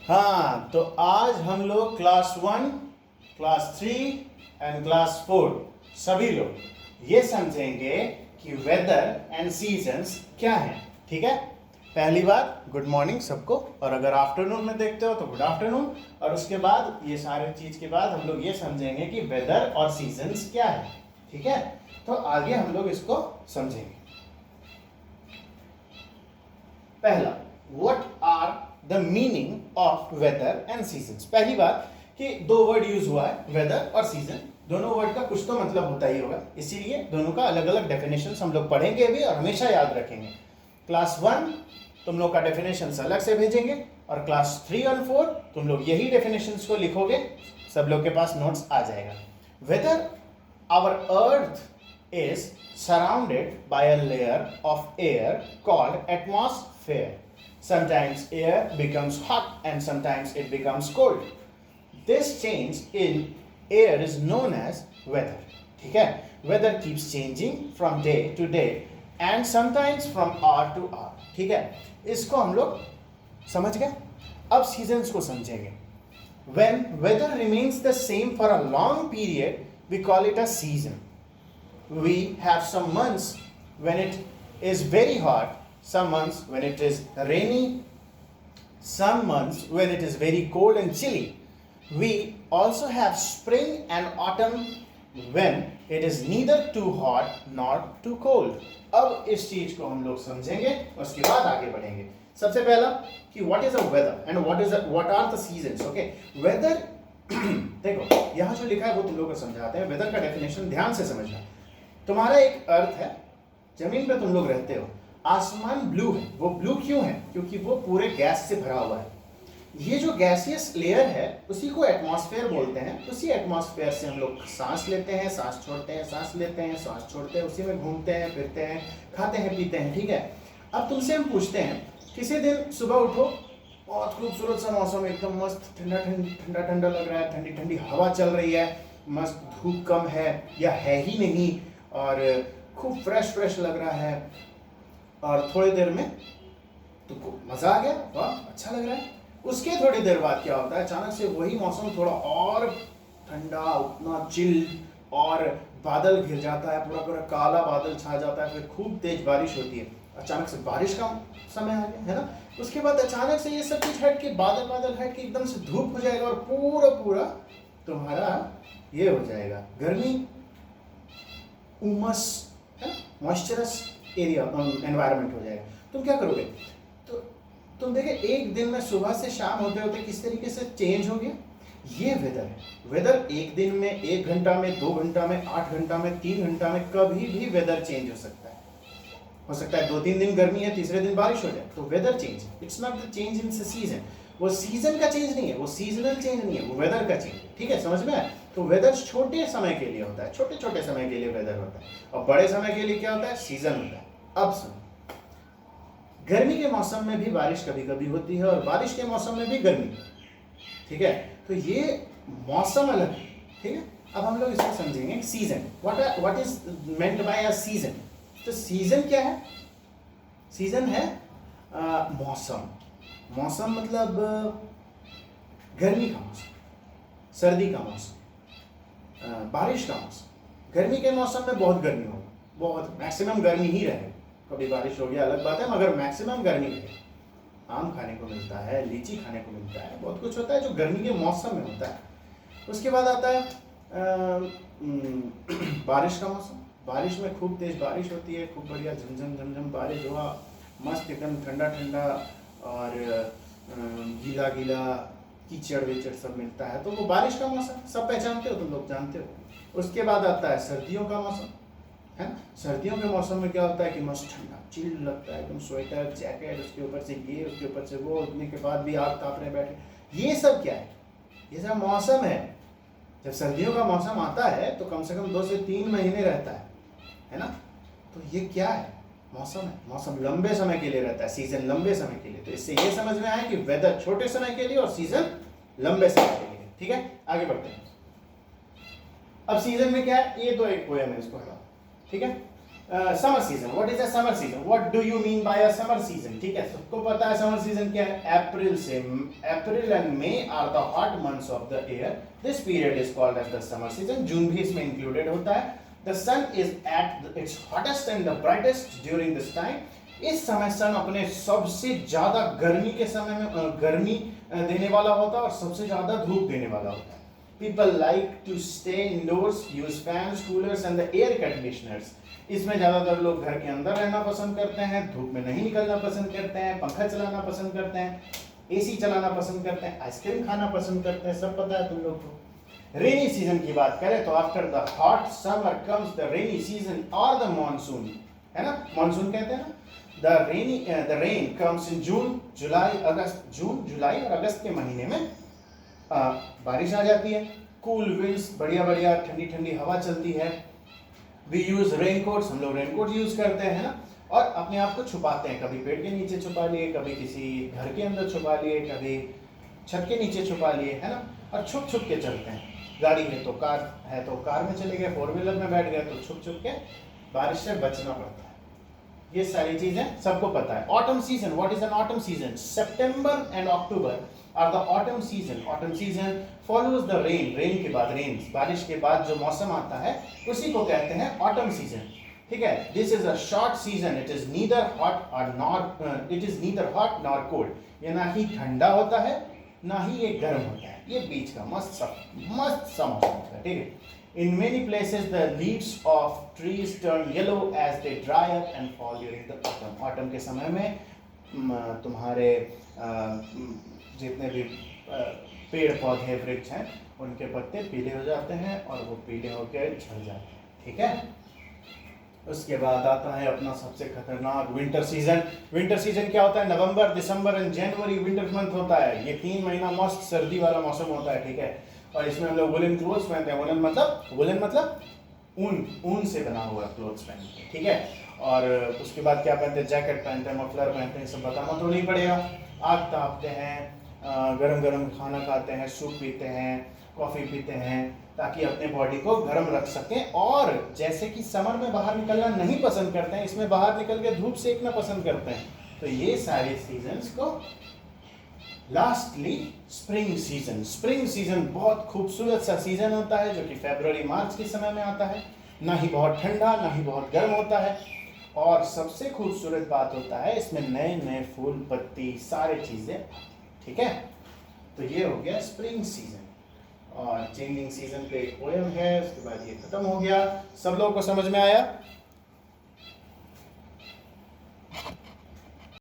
हाँ, तो आज हम लोग क्लास 1, क्लास 3 एंड क्लास 4 सभी लोग ये समझेंगे कि वेदर एंड सीजन्स क्या है। ठीक है, पहली बात गुड मॉर्निंग सबको, और अगर आफ्टरनून में देखते हो तो गुड आफ्टरनून। और उसके बाद ये सारे चीज के बाद हम लोग ये समझेंगे कि वेदर और सीजन्स क्या है। ठीक है, तो आगे हम लोग इसको समझेंगे। पहला, what are the meaning of weather and seasons. पहली बात कि दो वर्ड यूज हुआ है, वेदर और सीजन। दोनों वर्ड का कुछ तो मतलब होता ही होगा, इसीलिए दोनों का अलग अलग डेफिनेशन हम लोग पढ़ेंगे भी और हमेशा याद रखेंगे। क्लास 1 तुम लोग का डेफिनेशन अलग से भेजेंगे, और क्लास 3 और 4 तुम लोग यही डेफिनेशन को लिखोगे, सब लोग के पास नोट्स आ जाएगा। Weather, our earth is surrounded by a layer of air called atmosphere. Sometimes air becomes hot and sometimes it becomes cold. This change in air is known as weather. ठीक है, weather keeps changing from day to day and sometimes from hour to hour. ठीक है, इसको हम लोग समझ गए। अब सीजन्स को समझेंगे। When weather remains the same for a long period, we call it a season. We have some months when it is very hot, some months when it is rainy, some months when it is very cold and chilly. We also have spring and autumn when it is neither too hot nor too cold. अब इस चीज को हम लोग समझेंगे, उसके बाद आगे बढ़ेंगे। सबसे पहला कि what is a weather and what are the seasons. Okay, weather देखो यहाँ जो लिखा है वो तुम लोग को समझाते हैं। वेदर का डेफिनेशन ध्यान से समझना। तुम्हारा एक अर्थ है, जमीन पे तुम लोग रहते हो, आसमान ब्लू है। वो ब्लू क्यों है? क्योंकि वो पूरे गैस से भरा हुआ है। ये जो गैसियस लेयर है उसी को एटमॉस्फेयर बोलते हैं। उसी एटमॉस्फेयर से हम लोग सांस लेते हैं, सांस छोड़ते हैं, सांस लेते हैं, सांस छोड़ते हैं, उसी में घूमते हैं, फिरते हैं, खाते हैं, पीते हैं। ठीक है, अब तुमसे हम पूछते हैं, किसी दिन सुबह उठो, बहुत खूबसूरत सा मौसम, एकदम मस्त ठंडा ठंडा ठंडा लग रहा है, ठंडी ठंडी हवा चल रही है, मस्त धूप कम है या है ही नहीं, और खूब फ्रेश लग रहा है, और थोड़ी देर में तुमको मजा आ गया, वाह अच्छा लग रहा है। उसके थोड़ी देर बाद क्या होता है, अचानक से वही मौसम थोड़ा और ठंडा, उतना चिल, और बादल घिर जाता है, पूरा पूरा काला बादल छा जाता है, फिर खूब तेज बारिश होती है। अचानक से बारिश का समय आ गया है ना। उसके बाद अचानक से ये सब कुछ हट के, बादल हट के एकदम से धूप हो जाएगा, और पूरा तुम्हारा ये हो जाएगा, गर्मी, उमस है ना, मॉइस्चरस एरिया एनवायरनमेंट हो जाएगा। तुम क्या करोगे? तो तुम देखे एक दिन में सुबह से शाम होते होते किस तरीके से चेंज हो गया। ये वेदर है। वेदर एक दिन में, 1 घंटा में, 2 घंटा में, 8 घंटा में, 3 घंटा में, कभी भी वेदर चेंज हो सकता है। हो सकता है 2-3 दिन गर्मी है, तीसरे दिन बारिश हो जाए, तो weather change. It's not the change in season. वो सीजन का चेंज नहीं है, वो सीजनल चेंज नहीं है, वो वेदर का चेंज है। ठीक है, समझ में आया? तो वेदर छोटे समय के लिए होता है, छोटे समय के लिए वेदर होता है, और बड़े समय के लिए क्या होता है? सीजन होता है। अब सुनो, गर्मी के मौसम में भी बारिश कभी कभी होती है, और बारिश के मौसम में भी गर्मी। ठीक है, तो ये मौसम अलग है। ठीक है, अब हम लोग इसको समझेंगे। Season, what is meant by a season. तो सीजन क्या है? सीजन है मौसम। मौसम मतलब गर्मी का मौसम, सर्दी का मौसम, बारिश का मौसम। गर्मी के मौसम में बहुत गर्मी होगी, बहुत मैक्सिमम गर्मी ही रहे। कभी बारिश हो गया अलग बात है, मगर मैक्सिमम गर्मी रहे। आम खाने को मिलता है, लीची खाने को मिलता है, बहुत कुछ होता है जो गर्मी के मौसम में होता है। उसके बाद आता है बारिश का मौसम। बारिश में खूब तेज बारिश होती है, खूब बढ़िया झमझम बारिश हुआ, मस्त एकदम ठंडा और गीला कीचड़ विचड़ सब मिलता है, तो वो बारिश का मौसम। सब पहचानते हो तुम लोग, जानते हो। उसके बाद आता है सर्दियों का मौसम, है ना। सर्दियों के मौसम में क्या होता है कि मस्त ठंडा चिल लगता है, एकदम स्वेटर, जैकेट, उसके ऊपर से ये, उसके ऊपर से वो, उठने के बाद भी आग तापने बैठे। ये सब क्या है? ये सब मौसम है। जब सर्दियों का मौसम आता है तो कम से कम 2 से 3 महीने रहता है ना। तो ये क्या है? मौसम है। मौसम लंबे समय के लिए रहता है, सीजन लंबे समय के लिए। तो इससे ये समझ में आया कि वेदर छोटे समय के लिए और सीजन लंबे समय के लिए। ठीक है, आगे बढ़ते हैं। अब सीजन में क्या है, ये तो एक पोएम है, इसको हटाओ। ठीक है, summer season, what is a summer season, what do you mean by a summer season? ठीक है, सबको पता है समर सीजन क्या है। April and May are the hot months of the year, this period is called as the summer season. जून भी इसमें इंक्लूडेड होता है। The sun is at its hottest and the brightest during this time. इस समय सन अपने सबसे ज्यादा गर्मी के समय में गर्मी देने वाला होता है और सबसे ज्यादा धूप देने वाला होता है। People like to stay indoors, use fans, coolers and the air conditioners. इसमें ज्यादातर लोग घर के अंदर रहना पसंद करते हैं, धूप में नहीं निकलना पसंद करते हैं, पंखा चलाना पसंद करते हैं, एसी चलाना पसंद करते हैं, आइसक्रीम खाना पसंद करते हैं, सब पता है तुम लोग को। रेनी सीजन की बात करें तो after the hot summer comes the rainy season और द मॉनसून, है ना, मॉनसून कहते हैं ना। The rain comes in June, जुलाई और अगस्त के महीने में बारिश आ जाती है। कूल विंड्स, बढ़िया बढ़िया ठंडी ठंडी हवा चलती है। वी यूज रेनकोट्स, हम लोग रेनकोट यूज करते हैं ना, और अपने आप को छुपाते हैं, कभी पेड़ के नीचे छुपा लिए, कभी किसी घर के अंदर छुपा लिए, कभी छत के नीचे छुपा लिए, है ना, और छुप छुप के चलते हैं। गाड़ी है तो कार में चले गए, 4 व्हीलर में बैठ गए तो छुप छुप के बारिश से बचना पड़ता है। ये सारी चीजें सबको पता है। Autumn season, what is an autumn season? September and October are the autumn season. Autumn season follows the rain के बाद बारिश के बाद जो मौसम आता है उसी को कहते हैं ऑटम सीजन। ठीक है, this is a short season, it is neither hot nor cold. ये ना ही ठंडा होता है ना ही ये गर्म होता है, ये बीच का मस्त सा मौसम होता है। ठीक है, in many places the leaves of trees turn yellow as they dry up and fall during the autumn के समय में तुम्हारे जितने भी पेड़ पौधे वृक्ष हैं उनके पत्ते पीले हो जाते हैं और वो पीले होकर झड़ जाते हैं। ठीक है, उसके बाद आता है अपना सबसे खतरनाक विंटर सीजन। विंटर सीजन क्या होता है? नवंबर, दिसंबर एंड जनवरी विंटर मंथ होता है। ये 3 महीना मस्त सर्दी वाला मौसम होता है। ठीक है, और इसमें हम लोग वुलन क्लोथ्स पहनते हैं। वुलन मतलब ऊन से बना हुआ क्लोथ्स पहनते हैं। ठीक है, और उसके बाद क्या पहनते हैं? जैकेट पहनते हैं, मफलर पहनते हैं, सब बताना तो नहीं पड़ेगा। आग तापते हैं, गरम गरम खाना खाते हैं, सूप पीते हैं, कॉफ़ी पीते हैं, ताकि अपने बॉडी को गर्म रख सकें। और जैसे कि समर में बाहर निकलना नहीं पसंद करते हैं, इसमें बाहर निकल के धूप सेकना पसंद करते हैं। तो ये सारे सीजन्स को लास्टली स्प्रिंग सीजन बहुत खूबसूरत सा सीजन होता है जो कि फरवरी मार्च के समय में आता है। ना ही बहुत ठंडा ना ही बहुत गर्म होता है, और सबसे खूबसूरत बात होता है इसमें नए नए फूल पत्ती सारे चीजें। ठीक है, तो ये हो गया स्प्रिंग सीजन। और चेंजिंग सीजन पे एक पोएम है, उसके बाद ये खत्म हो गया। सब लोगों को समझ में आया?